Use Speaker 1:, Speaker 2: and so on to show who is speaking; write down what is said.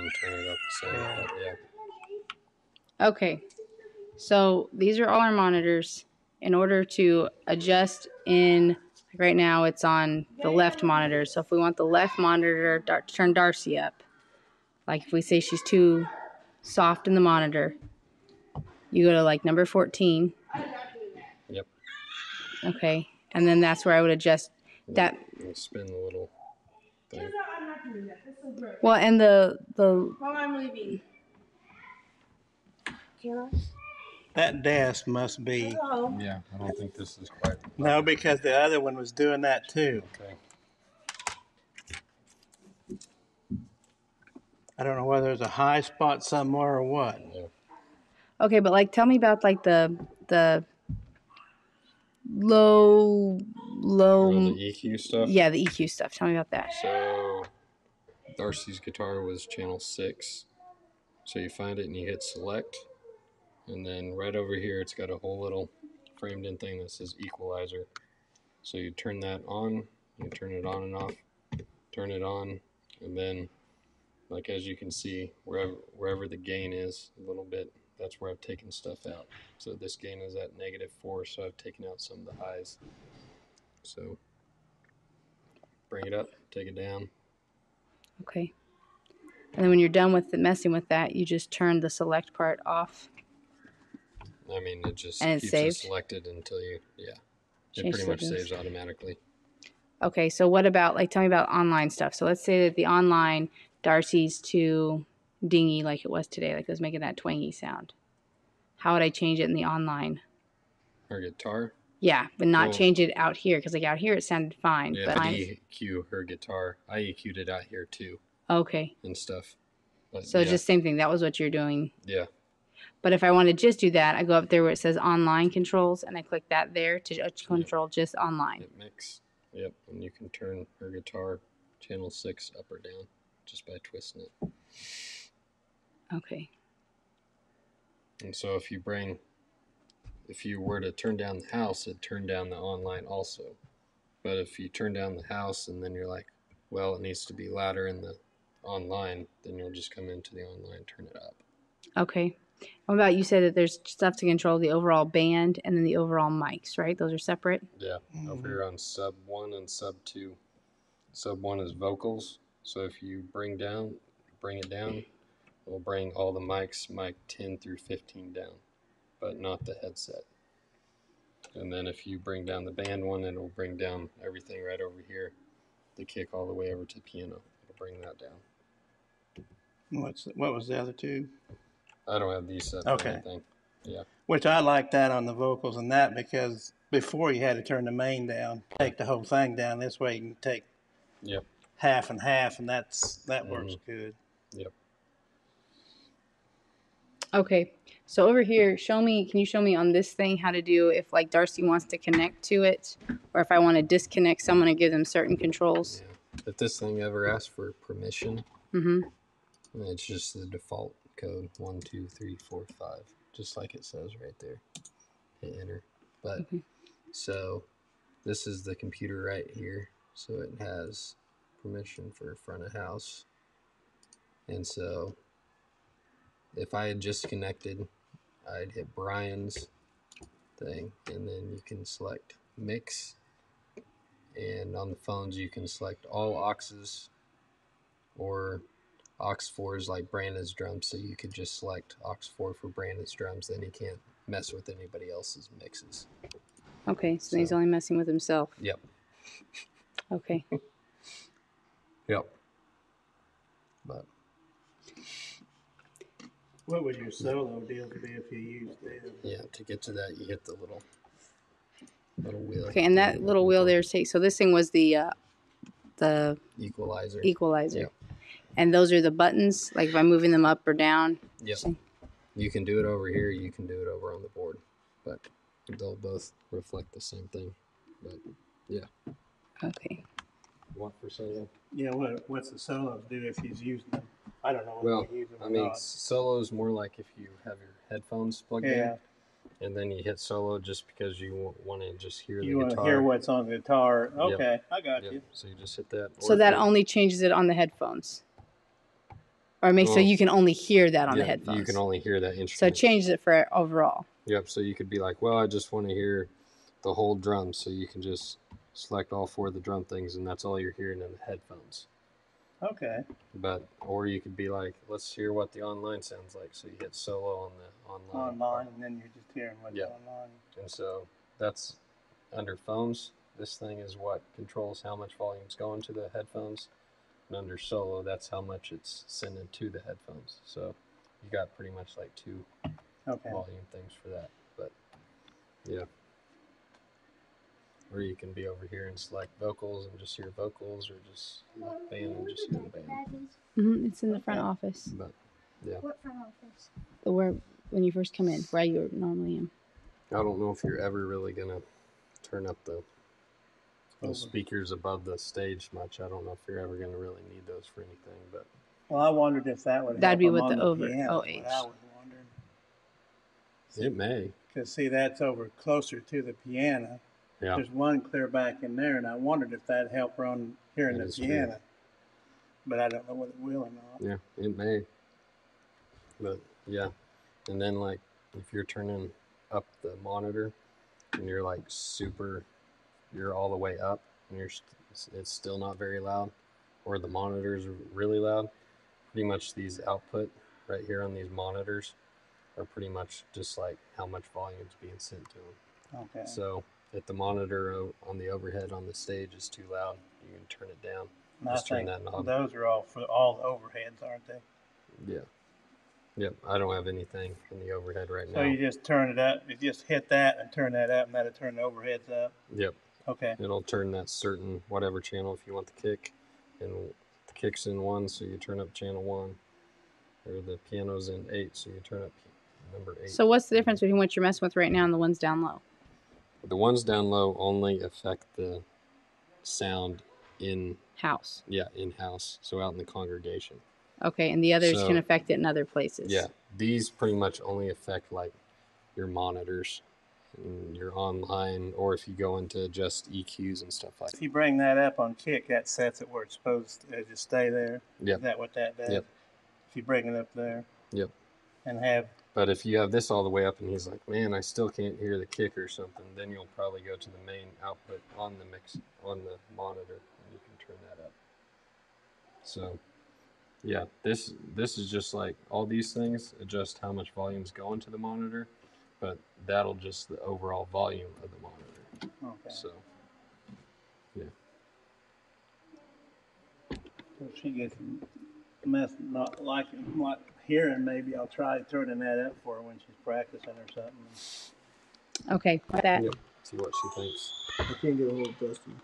Speaker 1: and turn it up the same.
Speaker 2: Yeah.
Speaker 1: But yeah.
Speaker 3: Okay. So these are all our monitors. In order to adjust in, right now it's on the left monitor. So if we want the left monitor to turn Darcy up, like if we say she's too soft in the monitor, you go to like number 14.
Speaker 1: Yep.
Speaker 3: Okay. And then that's where I would adjust that.
Speaker 1: You spin the little thing.
Speaker 3: Well, and the
Speaker 4: While I'm leaving.
Speaker 2: That desk must be.
Speaker 4: Hello.
Speaker 1: Yeah, I don't think this is quite.
Speaker 2: No, because the other one was doing that too.
Speaker 1: Okay.
Speaker 2: I don't know whether there's a high spot somewhere or what.
Speaker 1: Yeah.
Speaker 3: okay, but like tell me about like the low
Speaker 1: All the EQ stuff.
Speaker 3: yeah, the EQ stuff. Tell me about that.
Speaker 1: So Darcy's guitar was channel 6. So you find it and you hit select, and then right over here it's got a whole little framed in thing that says equalizer. So you turn that on, you turn it on and off, turn it on, and then like as you can see, wherever the gain is a little bit, that's where I've taken stuff out. So this gain is at -4, so I've taken out some of the highs. So bring it up, take it down.
Speaker 3: Okay. And then when you're done with messing with that, you just turn the select part off.
Speaker 1: I mean, it just
Speaker 3: And it's
Speaker 1: keeps
Speaker 3: saved?
Speaker 1: it selected until you, yeah. It
Speaker 3: Change
Speaker 1: pretty much
Speaker 3: settings.
Speaker 1: saves automatically.
Speaker 3: Okay, so what about, like, tell me about online stuff. So let's say that the online Darcy's too dingy like it was today, like it was making that twangy sound. How would I change it in the online?
Speaker 1: Her guitar,
Speaker 3: Yeah, but not
Speaker 1: Well-
Speaker 3: change it out here, because like out here it sounded fine.
Speaker 1: yeah,
Speaker 3: but
Speaker 1: EQ her guitar. I EQ'd it out here too
Speaker 3: okay,
Speaker 1: and stuff. But
Speaker 3: so
Speaker 1: yeah,
Speaker 3: it's just same thing. That was what you're doing.
Speaker 1: yeah,
Speaker 3: But if I want to just do that, I go up there where it says online controls, and I click that there to control just online.
Speaker 1: it mix. Yep, and you can turn her guitar channel 6 up or down just by twisting it.
Speaker 3: Okay.
Speaker 1: And so if you were to turn down the house, it'd turn down the online also. But if you turn down the house and then you're like, well, it needs to be louder in the online, then you'll just come into the online, turn it up.
Speaker 3: Okay. What about, you said that there's stuff to control the overall band and then the overall mics, right? Those are separate?
Speaker 1: Yeah, over here on sub 1 and sub 2. Sub 1 is vocals. So if you bring it down, it'll bring all the mics, mic 10 through 15 down, but not the headset. And then if you bring down the band one, it'll bring down everything right over here. The kick all the way over to piano. It'll bring that down.
Speaker 2: What was the other two?
Speaker 1: I don't have these set for
Speaker 2: Okay.
Speaker 1: anything. Yeah.
Speaker 2: Which I like that on the vocals and that, because before you had to turn the main down, take the whole thing down. This way you can take
Speaker 1: Yep.
Speaker 2: half and half, and that works good.
Speaker 1: Yep.
Speaker 3: Okay. So over here, can you show me on this thing how to do if like Darcy wants to connect to it, or if I want to disconnect someone and give them certain controls?
Speaker 1: Yeah. If this thing ever asks for permission,
Speaker 3: Mm-hmm.
Speaker 1: it's just the default code 1, 2, 3, 4, 5, just like it says right there. Hit enter. But so this is the computer right here. So it has permission for front of house. And so if I had just connected, I'd hit Brian's thing, and then you can select mix. And on the phones, you can select all auxes or aux 4s like Brandon's drums. So you could just select aux 4 for Brandon's drums. Then he can't mess with anybody else's mixes.
Speaker 3: Okay. So he's only messing with himself.
Speaker 1: Yep.
Speaker 3: Okay.
Speaker 1: Yep. But
Speaker 2: What would your solo deals be if you used them?
Speaker 1: yeah, to get to that, you hit the little wheel.
Speaker 3: Okay. And that little wheel there, so this thing was the
Speaker 1: Equalizer.
Speaker 3: equalizer.
Speaker 1: Yep.
Speaker 3: And those are the buttons, like if I'm moving them up or down.
Speaker 1: Yep. You can do it over here. You can do it over on the board, but they'll both reflect the same thing. But yeah.
Speaker 3: Okay.
Speaker 1: What for solo?
Speaker 2: Yeah, what's the solos do if he's using them? I don't know
Speaker 1: Well,
Speaker 2: if you use them
Speaker 1: I
Speaker 2: or
Speaker 1: mean,
Speaker 2: not.
Speaker 1: solo is more like if you have your headphones plugged
Speaker 2: Yeah,
Speaker 1: in, and then you hit solo just because you want to just hear
Speaker 2: you
Speaker 1: the
Speaker 2: want
Speaker 1: guitar.
Speaker 2: to hear what's on the guitar. Okay, I got
Speaker 1: Yep.
Speaker 2: you.
Speaker 1: So you just hit that.
Speaker 3: So that only changes it on the headphones. Or make so
Speaker 1: Well,
Speaker 3: you can only hear that on the
Speaker 1: yeah,
Speaker 3: headphones.
Speaker 1: you can only hear that
Speaker 3: So it
Speaker 1: instrument.
Speaker 3: changes it for overall.
Speaker 1: Yep. So you could be like, well, I just want to hear the whole drum. So you can just select all 4 of the drum things, and that's all you're hearing in the headphones.
Speaker 2: Okay.
Speaker 1: But or you could be like, let's hear what the online sounds like. So you hit solo on the online.
Speaker 2: Online, and then you're just hearing what's
Speaker 1: Yeah.
Speaker 2: online.
Speaker 1: And so that's under phones. This thing is what controls how much volume's going to the headphones. And under solo, that's how much it's sending to the headphones. So you got pretty much like 2
Speaker 2: Okay.
Speaker 1: volume things for that. But yeah. Or you can be over here and select vocals and just hear vocals, or just select band and just hear the band.
Speaker 3: It's in the front office.
Speaker 1: But yeah.
Speaker 4: What front office?
Speaker 3: Where when you first come in, where you normally am.
Speaker 1: I don't know if you're ever really gonna turn up the
Speaker 2: Over.
Speaker 1: speakers above the stage much. I don't know if you're ever gonna really need those for anything, but
Speaker 2: Well, I wondered if that would
Speaker 3: That'd
Speaker 2: help
Speaker 3: be
Speaker 2: them
Speaker 3: with
Speaker 2: on
Speaker 3: the over-
Speaker 2: piano,
Speaker 3: OH.
Speaker 2: what I was wondering.
Speaker 1: it may.
Speaker 2: Because, see, that's over closer to the piano.
Speaker 1: Yeah.
Speaker 2: There's one clear back in there, and I wondered if that'd help run hearing
Speaker 1: That
Speaker 2: the
Speaker 1: is true.
Speaker 2: piano. But I don't know whether it will or not.
Speaker 1: Yeah, it may. But yeah. And then like if you're turning up the monitor and you're like you're all the way up and it's still not very loud, or the monitors are really loud, pretty much these output right here on these monitors are pretty much just like how much volume is being sent to them.
Speaker 2: Okay.
Speaker 1: So if the monitor on the overhead on the stage is too loud, you can turn it down.
Speaker 2: And I
Speaker 1: Just turn
Speaker 2: think
Speaker 1: that knob.
Speaker 2: those are all for all the overheads, aren't they?
Speaker 1: Yeah. Yep. I don't have anything in the overhead right
Speaker 2: So
Speaker 1: now.
Speaker 2: you just turn it up, you just hit that and turn that up, and that'll turn the overheads up.
Speaker 1: Yep.
Speaker 2: Okay.
Speaker 1: It'll turn that certain whatever channel if you want the kick, and the kick's in 1, so you turn up channel 1, or the piano's in 8, so you turn up number 8.
Speaker 3: So what's the difference between what you're messing with right now and the ones down low?
Speaker 1: The ones down low only affect the sound in
Speaker 3: House.
Speaker 1: in-house, so out in the congregation.
Speaker 3: Okay, and the others
Speaker 1: So-
Speaker 3: can affect it in other places.
Speaker 1: Yeah, these pretty much only affect like your monitors and your online, or if you go into just EQs and stuff like that.
Speaker 2: If you bring that up on kick, that sets it where it's supposed to just stay there.
Speaker 1: Yep.
Speaker 2: Is that what that does?
Speaker 1: Yep.
Speaker 2: If you bring it up there.
Speaker 1: Yep.
Speaker 2: And have,
Speaker 1: But if you have this all the way up and he's like, man, I still can't hear the kick or something, then you'll probably go to the main output on the monitor, and you can turn that up. So yeah, this is just like all these things adjust how much volume's going to the monitor, but that'll just the overall volume of the monitor.
Speaker 2: okay.
Speaker 1: So yeah.
Speaker 2: If she gets not hearing, maybe I'll try turning that up for her when she's practicing or something.
Speaker 3: Okay, that.
Speaker 1: Yep. See what she thinks.
Speaker 2: I can't get a hold of Dustin.